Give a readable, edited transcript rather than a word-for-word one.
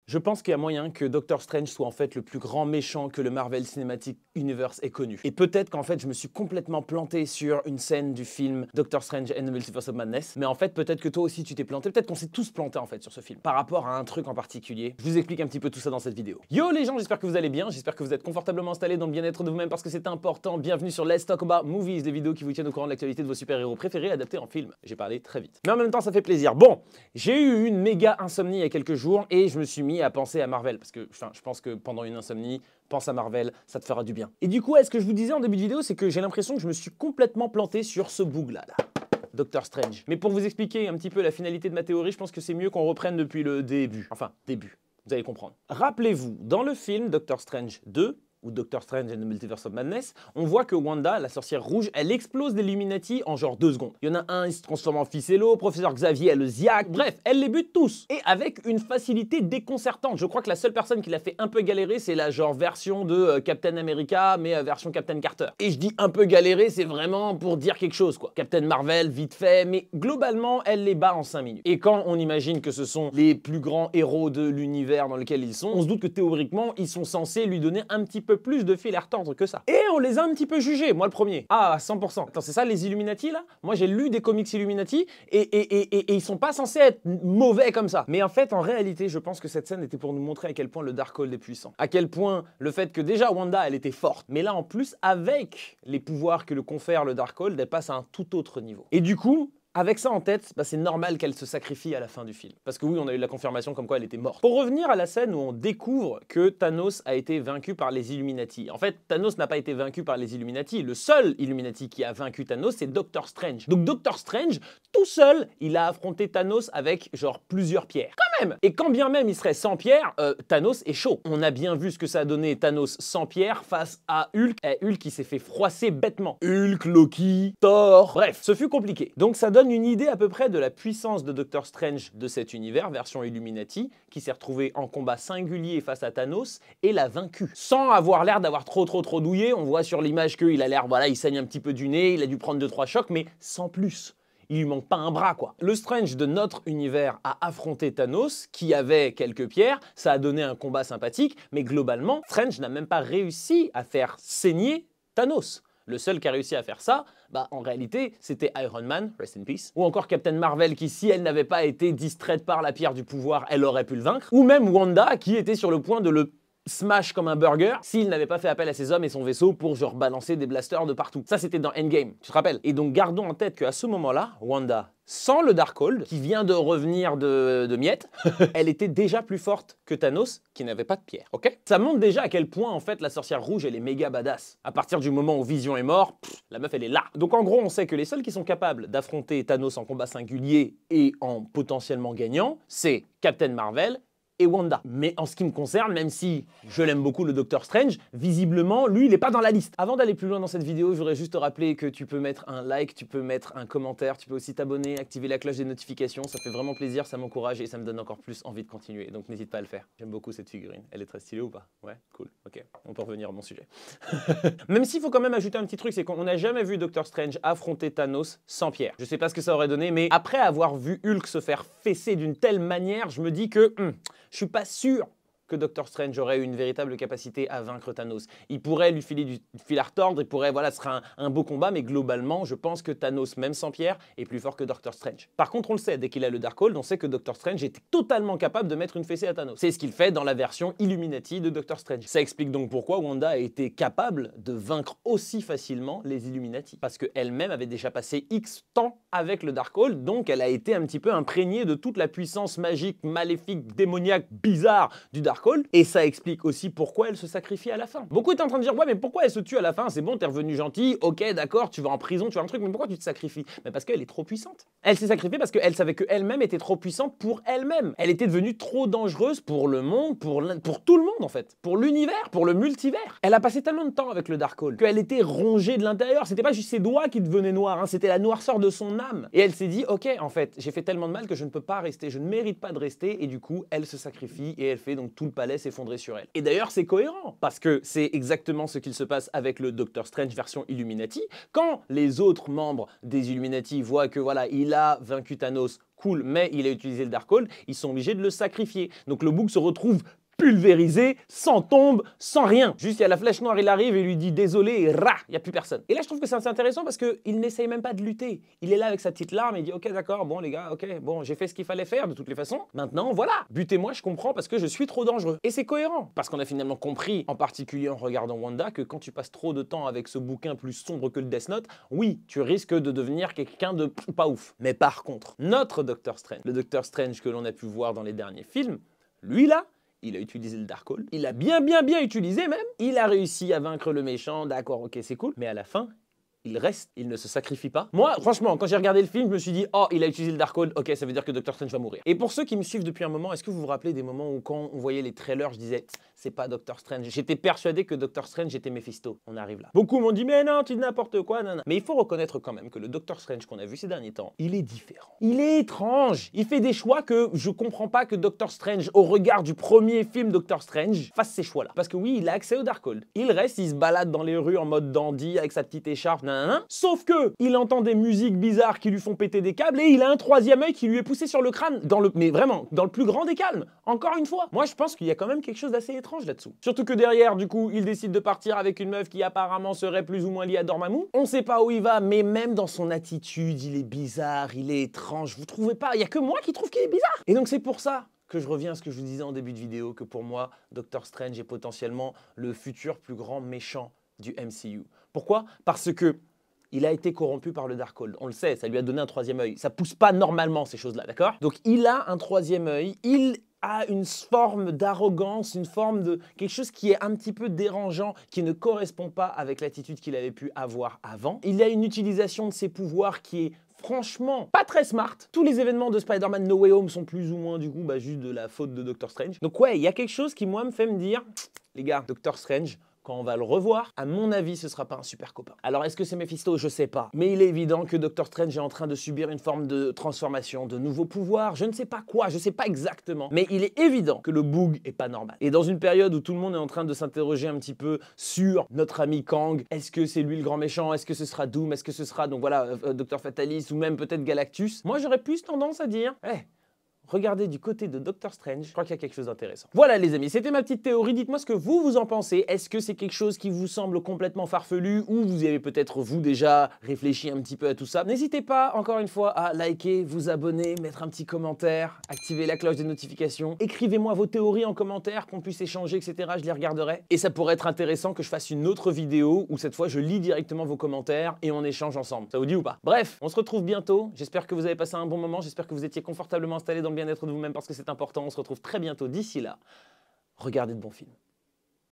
Je pense qu'il y a moyen que Doctor Strange soit en fait le plus grand méchant que le Marvel Cinematic Universe ait connu. Et peut-être qu'en fait je me suis complètement planté sur une scène du film Doctor Strange and the Multiverse of Madness, mais en fait peut-être que toi aussi tu t'es planté, peut-être qu'on s'est tous plantés en fait sur ce film, par rapport à un truc en particulier. Je vous explique un petit peu tout ça dans cette vidéo. Yo les gens, j'espère que vous allez bien, j'espère que vous êtes confortablement installés dans le bien-être de vous-même parce que c'est important. Bienvenue sur Let's Talk About Movies, les vidéos qui vous tiennent au courant de l'actualité de vos super-héros préférés adaptés en film. J'ai parlé très vite. Mais en même temps ça fait plaisir. Bon, j'ai eu une méga insomnie il y a quelques jours et je me suis mis à penser à Marvel. Parce que je pense que pendant une insomnie, pense à Marvel, ça te fera du bien. Et du coup, ce que je vous disais en début de vidéo, c'est que j'ai l'impression que je me suis complètement planté sur ce boug-là. Doctor Strange. Mais pour vous expliquer un petit peu la finalité de ma théorie, je pense que c'est mieux qu'on reprenne depuis le début. Enfin, début. Vous allez comprendre. Rappelez-vous, dans le film Doctor Strange 2, ou Doctor Strange and the Multiverse of Madness, on voit que Wanda, la sorcière rouge, elle explose des Illuminati en genre 2 secondes. Il y en a un, il se transforme en ficello, professeur Xavier, elle le ziac, bref, elle les bute tous. Et avec une facilité déconcertante. Je crois que la seule personne qui l'a fait un peu galérer, c'est la genre version de Captain America, mais version Captain Carter. Et je dis un peu galérer, c'est vraiment pour dire quelque chose, quoi. Captain Marvel, vite fait, mais globalement, elle les bat en 5 minutes. Et quand on imagine que ce sont les plus grands héros de l'univers dans lequel ils sont, on se doute que théoriquement, ils sont censés lui donner un petit peu plus de fil à retordre que ça. Et on les a un petit peu jugés, moi le premier. Ah, à 100%. Attends, c'est ça les Illuminati là? Moi j'ai lu des comics Illuminati et ils sont pas censés être mauvais comme ça. Mais en fait, en réalité, je pense que cette scène était pour nous montrer à quel point le Darkhold est puissant. À quel point le fait que déjà Wanda, elle était forte. Mais là en plus, avec les pouvoirs que le confère le Darkhold, elle passe à un tout autre niveau. Et du coup, avec ça en tête, c'est normal qu'elle se sacrifie à la fin du film. Parce que oui, on a eu la confirmation comme quoi elle était morte. Pour revenir à la scène où on découvre que Thanos a été vaincu par les Illuminati. En fait, Thanos n'a pas été vaincu par les Illuminati. Le seul Illuminati qui a vaincu Thanos, c'est Doctor Strange. Donc Doctor Strange, tout seul, il a affronté Thanos avec genre plusieurs pierres. Quand même! Et quand bien même il serait sans pierre, Thanos est chaud. On a bien vu ce que ça a donné Thanos sans pierre face à Hulk. Et Hulk qui s'est fait froisser bêtement. Hulk, Loki, Thor... Bref, ce fut compliqué. Donc ça donne une idée à peu près de la puissance de Doctor Strange de cet univers, version Illuminati, qui s'est retrouvé en combat singulier face à Thanos et l'a vaincu. Sans avoir l'air d'avoir trop douillé, on voit sur l'image qu'il a l'air, voilà, il saigne un petit peu du nez, il a dû prendre 2-3 chocs, mais sans plus. Il lui manque pas un bras, quoi. Le Strange de notre univers a affronté Thanos, qui avait quelques pierres, ça a donné un combat sympathique, mais globalement, Strange n'a même pas réussi à faire saigner Thanos. Le seul qui a réussi à faire ça, en réalité, c'était Iron Man, rest in peace, ou encore Captain Marvel qui, si elle n'avait pas été distraite par la pierre du pouvoir, elle aurait pu le vaincre, ou même Wanda qui était sur le point de le smash comme un burger s'il n'avait pas fait appel à ses hommes et son vaisseau pour genre balancer des blasters de partout. Ça, c'était dans Endgame, tu te rappelles? Et donc, gardons en tête qu'à ce moment-là, Wanda, sans le Darkhold, qui vient de revenir de miettes, elle était déjà plus forte que Thanos, qui n'avait pas de pierre, ok? Ça montre déjà à quel point, en fait, la sorcière rouge, elle est méga badass. À partir du moment où Vision est mort, la meuf, elle est là. Donc, en gros, on sait que les seuls qui sont capables d'affronter Thanos en combat singulier et en potentiellement gagnant, c'est Captain Marvel et Wanda. Mais en ce qui me concerne, même si je l'aime beaucoup le Doctor Strange, visiblement, lui, il n'est pas dans la liste. Avant d'aller plus loin dans cette vidéo, je voudrais juste te rappeler que tu peux mettre un like, tu peux mettre un commentaire, tu peux aussi t'abonner, activer la cloche des notifications, ça fait vraiment plaisir, ça m'encourage et ça me donne encore plus envie de continuer. Donc n'hésite pas à le faire. J'aime beaucoup cette figurine. Elle est très stylée ou pas? Ouais, cool, ok. On peut revenir à mon sujet. Même s'il faut quand même ajouter un petit truc, c'est qu'on n'a jamais vu Doctor Strange affronter Thanos sans pierre. Je sais pas ce que ça aurait donné, mais après avoir vu Hulk se faire fesser d'une telle manière, je me dis que je suis pas sûr que Doctor Strange aurait une véritable capacité à vaincre Thanos. Il pourrait lui filer du fil à retordre, il pourrait, voilà, ce sera un beau combat, mais globalement, je pense que Thanos, même sans pierre, est plus fort que Doctor Strange. Par contre, on le sait, dès qu'il a le Darkhold, on sait que Doctor Strange était totalement capable de mettre une fessée à Thanos. C'est ce qu'il fait dans la version Illuminati de Doctor Strange. Ça explique donc pourquoi Wanda a été capable de vaincre aussi facilement les Illuminati. Parce qu'elle-même avait déjà passé X temps avec le Darkhold, donc elle a été un petit peu imprégnée de toute la puissance magique, maléfique, démoniaque, bizarre du Darkhold. Et ça explique aussi pourquoi elle se sacrifie à la fin. Beaucoup étaient en train de dire, ouais, mais pourquoi elle se tue à la fin? C'est bon, t'es revenu gentil, ok, d'accord, tu vas en prison, tu vas un truc, mais pourquoi tu te sacrifies? Mais parce qu'elle est trop puissante. Elle s'est sacrifiée parce qu'elle savait qu'elle-même était trop puissante pour elle-même. Elle était devenue trop dangereuse pour le monde, pour tout le monde en fait. Pour l'univers, pour le multivers. Elle a passé tellement de temps avec le Darkhold qu'elle était rongée de l'intérieur. C'était pas juste ses doigts qui devenaient noirs, hein, c'était la noirceur de son âme. Et elle s'est dit, ok, en fait, j'ai fait tellement de mal que je ne peux pas rester, je ne mérite pas de rester, et du coup, elle se sacrifie et elle fait donc tout le palais s'effondrer sur elle. Et d'ailleurs, c'est cohérent, parce que c'est exactement ce qu'il se passe avec le Doctor Strange version Illuminati. Quand les autres membres des Illuminati voient que voilà, il a vaincu Thanos, cool, mais il a utilisé le Darkhold, ils sont obligés de le sacrifier. Donc le bouc se retrouve pulvérisé, sans tombe, sans rien. Juste, il y a la flèche noire, il arrive et lui dit désolé, et rah, il n'y a plus personne. Et là, je trouve que c'est assez intéressant parce qu'il n'essaye même pas de lutter. Il est là avec sa petite larme et il dit ok, d'accord, bon les gars, ok, bon, j'ai fait ce qu'il fallait faire de toutes les façons. Maintenant, voilà, butez-moi, je comprends parce que je suis trop dangereux. Et c'est cohérent parce qu'on a finalement compris, en particulier en regardant Wanda, que quand tu passes trop de temps avec ce bouquin plus sombre que le Death Note, oui, tu risques de devenir quelqu'un de pas ouf. Mais par contre, notre Doctor Strange, le Doctor Strange que l'on a pu voir dans les derniers films, lui là, il a utilisé le Darkhold, il a bien utilisé même, il a réussi à vaincre le méchant, d'accord, ok, c'est cool, mais à la fin, il reste, il ne se sacrifie pas. Moi, franchement, quand j'ai regardé le film, je me suis dit, oh, il a utilisé le Darkhold, ok, ça veut dire que Doctor Strange va mourir. Et pour ceux qui me suivent depuis un moment, est-ce que vous vous rappelez des moments où quand on voyait les trailers, je disais, c'est pas Doctor Strange. J'étais persuadé que Doctor Strange était Mephisto. On arrive là. Beaucoup m'ont dit, mais non, tu dis n'importe quoi, non. Mais il faut reconnaître quand même que le Doctor Strange qu'on a vu ces derniers temps, il est différent. Il est étrange. Il fait des choix que je comprends pas que Doctor Strange, au regard du premier film Doctor Strange, fasse ces choix-là. Parce que oui, il a accès au Darkhold. Il reste, il se balade dans les rues en mode dandy avec sa petite écharpe, nanana. Sauf que il entend des musiques bizarres qui lui font péter des câbles et il a un troisième œil qui lui est poussé sur le crâne, mais vraiment, dans le plus grand des calmes. Encore une fois. Moi, je pense qu'il y a quand même quelque chose d'assez étrange là-dessous. Surtout que derrière, du coup, il décide de partir avec une meuf qui apparemment serait plus ou moins liée à Dormammu. On sait pas où il va, mais même dans son attitude, il est bizarre, il est étrange. Vous trouvez pas? Il y a que moi qui trouve qu'il est bizarre. Et donc c'est pour ça que je reviens à ce que je vous disais en début de vidéo, que pour moi, Doctor Strange est potentiellement le futur plus grand méchant du MCU. Pourquoi? Parce que il a été corrompu par le Darkhold. On le sait, ça lui a donné un troisième œil. Ça pousse pas normalement ces choses-là, d'accord? Donc il a un troisième œil, il a une forme d'arrogance, une forme de quelque chose qui est un petit peu dérangeant, qui ne correspond pas avec l'attitude qu'il avait pu avoir avant. Il a une utilisation de ses pouvoirs qui est franchement pas très smart. Tous les événements de Spider-Man No Way Home sont plus ou moins du coup juste de la faute de Doctor Strange. Donc ouais, il y a quelque chose qui moi me fait me dire, les gars, Doctor Strange, quand on va le revoir, à mon avis, ce sera pas un super copain. Alors, est-ce que c'est Mephisto? Je sais pas. Mais il est évident que Doctor Strange est en train de subir une forme de transformation, de nouveaux pouvoirs, je ne sais pas quoi, je sais pas exactement. Mais il est évident que le Boog est pas normal. Et dans une période où tout le monde est en train de s'interroger un petit peu sur notre ami Kang, est-ce que c'est lui le grand méchant? Est-ce que ce sera Doom? Est-ce que ce sera, donc voilà, Docteur Fatalis ou même peut-être Galactus? Moi, j'aurais plus tendance à dire, regardez du côté de Doctor Strange, je crois qu'il y a quelque chose d'intéressant. Voilà les amis, c'était ma petite théorie, dites-moi ce que vous en pensez. Est-ce que c'est quelque chose qui vous semble complètement farfelu ou vous avez peut-être vous déjà réfléchi un petit peu à tout ça? N'hésitez pas encore une fois à liker, vous abonner, mettre un petit commentaire, activer la cloche des notifications. Écrivez-moi vos théories en commentaire, qu'on puisse échanger, etc. Je les regarderai. Et ça pourrait être intéressant que je fasse une autre vidéo où cette fois je lis directement vos commentaires et on échange ensemble. Ça vous dit ou pas? Bref, on se retrouve bientôt. J'espère que vous avez passé un bon moment, j'espère que vous étiez confortablement installé dans le bien-être de vous-même parce que c'est important. On se retrouve très bientôt. D'ici là, regardez de bons films.